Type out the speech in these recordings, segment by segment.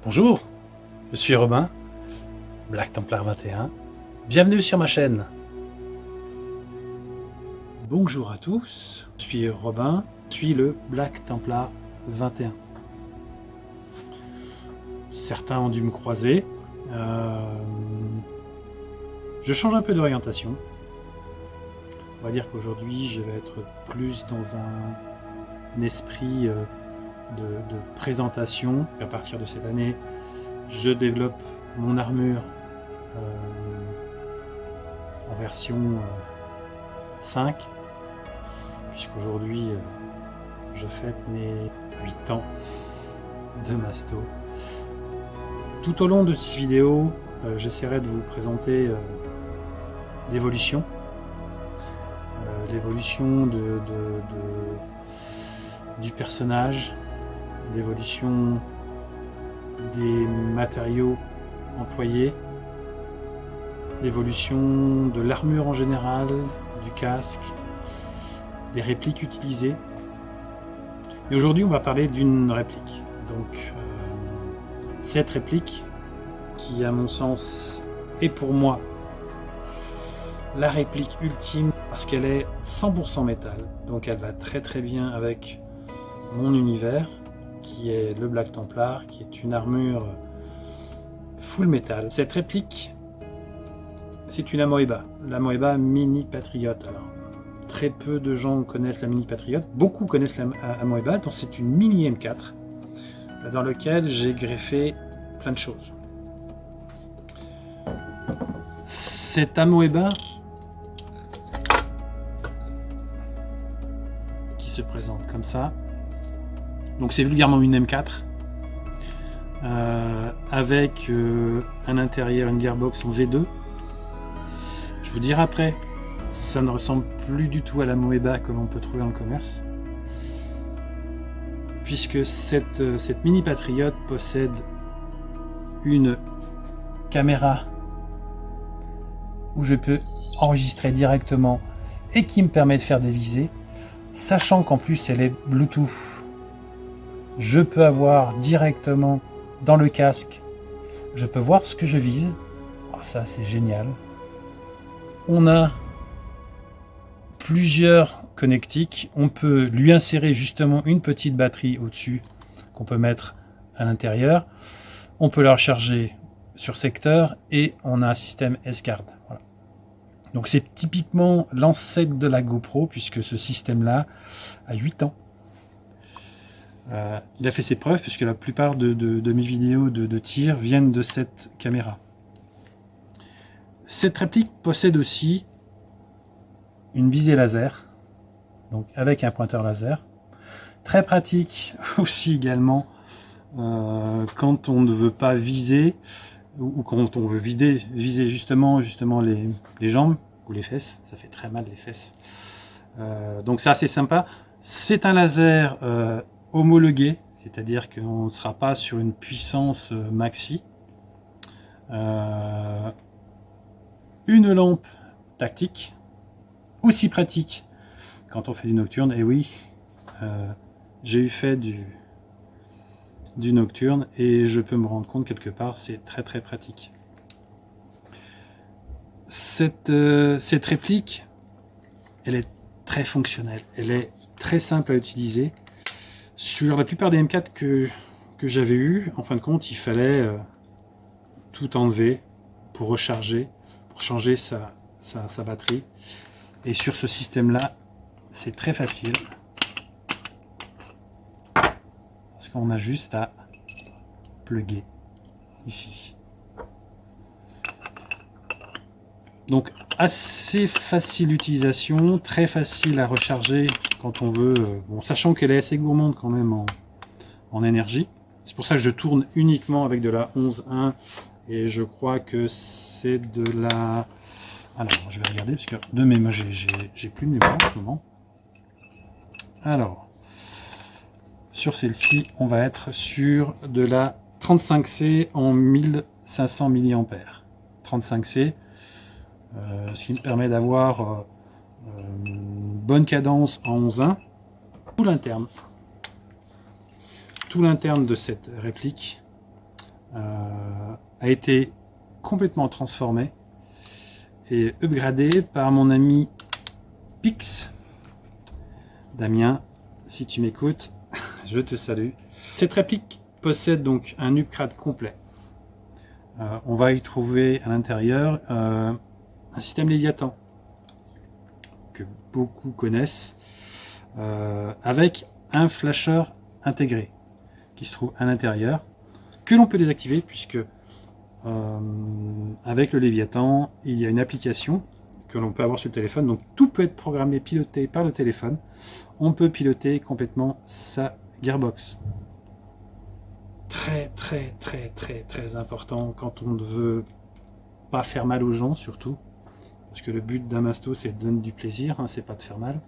Bonjour, je suis Robin, Black Templar 21. Bienvenue sur ma chaîne. Bonjour à tous, je suis Robin, je suis le Black Templar 21. Certains ont dû me croiser. Je change un peu d'orientation. On va dire qu'aujourd'hui, je vais être plus dans un esprit de présentation. À partir de cette année, je développe mon armure en version 5, puisqu'aujourd'hui je fête mes 8 ans de Masto. Tout au long de ces vidéos, j'essaierai de vous présenter l'évolution. L'évolution du personnage, l'évolution des matériaux employés, l'évolution de l'armure en général, du casque, des répliques utilisées. Et aujourd'hui, on va parler d'une réplique. Donc, cette réplique, qui à mon sens est pour moi la réplique ultime, parce qu'elle est 100% métal, donc elle va très très bien avec mon univers, qui est le Black Templar, qui est une armure full métal. Cette réplique, c'est une Amoeba, l'Amoeba Mini Patriot. Alors, très peu de gens connaissent la Mini Patriot, beaucoup connaissent la Amoeba, donc c'est une mini M4, dans lequel j'ai greffé plein de choses. Cette Amoeba qui se présente comme ça, donc c'est vulgairement une M4 avec un intérieur, une gearbox en V2. Je vous dirai après, ça ne ressemble plus du tout à la Moeba que l'on peut trouver dans le commerce, puisque cette Mini Patriot possède une caméra où je peux enregistrer directement et qui me permet de faire des visées, sachant qu'en plus elle est Bluetooth. Je peux avoir directement dans le casque, je peux voir ce que je vise. Alors ça, c'est génial. On a plusieurs connectiques. On peut lui insérer justement une petite batterie au-dessus qu'on peut mettre à l'intérieur. On peut la recharger sur secteur et on a un système S-Card. Voilà. Donc c'est typiquement l'ancêtre de la GoPro, puisque ce système-là a 8 ans. Il a fait ses preuves, puisque la plupart de mes vidéos de tir viennent de cette caméra. Cette réplique possède aussi une visée laser, donc avec un pointeur laser. Très pratique aussi également quand on ne veut pas viser, ou quand on veut viser justement les jambes ou les fesses. Ça fait très mal les fesses. Donc c'est assez sympa. C'est un laser homologué, c'est-à-dire qu'on ne sera pas sur une puissance maxi. Une lampe tactique, aussi pratique quand on fait du nocturne. Et oui, j'ai eu fait du nocturne et je peux me rendre compte quelque part, c'est très très pratique. Cette réplique, elle est très fonctionnelle, elle est très simple à utiliser. Sur la plupart des M4 que j'avais eu, en fin de compte, il fallait tout enlever pour recharger, pour changer sa batterie. Et sur ce système-là, c'est très facile, parce qu'on a juste à plugger ici. Donc assez facile d'utilisation, très facile à recharger quand on veut, bon, sachant qu'elle est assez gourmande quand même en énergie. C'est pour ça que je tourne uniquement avec de la 11.1 et je crois que c'est de la... Alors je vais regarder parce que de mémoire j'ai plus de mémoire en ce moment. Alors sur celle-ci on va être sur de la 35C en 1500 mAh. 35C, ce qui me permet d'avoir une bonne cadence en 11.1. Tout l'interne de cette réplique a été complètement transformé et upgradé par mon ami Pix. Damien, si tu m'écoutes, je te salue. Cette réplique possède donc un upgrade complet. On va y trouver à l'intérieur un système Léviathan que beaucoup connaissent, avec un flasher intégré qui se trouve à l'intérieur, que l'on peut désactiver puisque avec le Léviathan il y a une application que l'on peut avoir sur le téléphone, donc tout peut être programmé, piloté par le téléphone. On peut piloter complètement sa gearbox. Très important quand on ne veut pas faire mal aux gens, surtout parce que le but d'un masto c'est de donner du plaisir, hein, c'est pas de faire mal.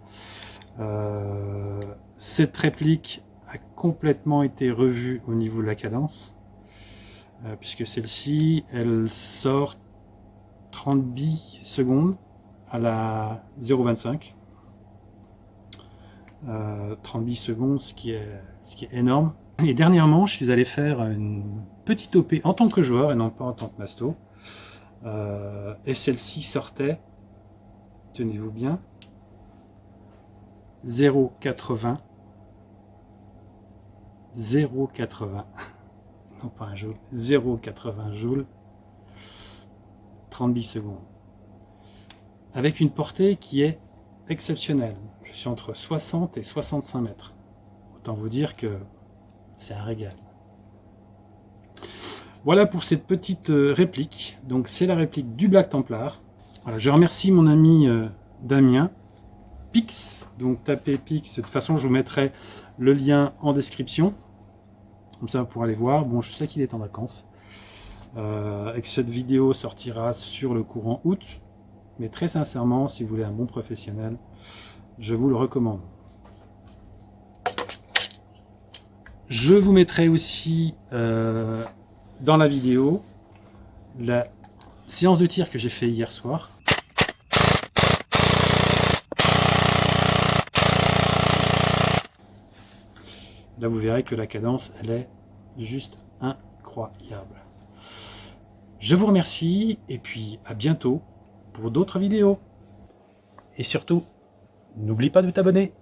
Cette réplique a complètement été revue au niveau de la cadence, puisque celle-ci elle sort 30 billes secondes à la 0,25. 30 billes secondes, ce qui est énorme. Et dernièrement, je suis allé faire une petite OP en tant que joueur et non pas en tant que masto. Et celle-ci sortait, tenez-vous bien, 0,80. 0,80. Non pas un joule, 0,80 joules. 30 billes secondes. Avec une portée qui est exceptionnelle. Je suis entre 60 et 65 mètres. Autant vous dire que c'est un régal. Voilà pour cette petite réplique. Donc c'est la réplique du Black Templar. Voilà, je remercie mon ami Damien Pix. Donc tapez Pix. De toute façon, je vous mettrai le lien en description. Comme ça, vous pourrez aller voir. Bon, je sais qu'il est en vacances. Et que cette vidéo sortira sur le courant août. Mais très sincèrement, si vous voulez un bon professionnel, je vous le recommande. Je vous mettrai aussi dans la vidéo la séance de tir que j'ai fait hier soir. Là, vous verrez que la cadence, elle est juste incroyable. Je vous remercie et puis à bientôt pour d'autres vidéos. Et surtout, n'oublie pas de t'abonner.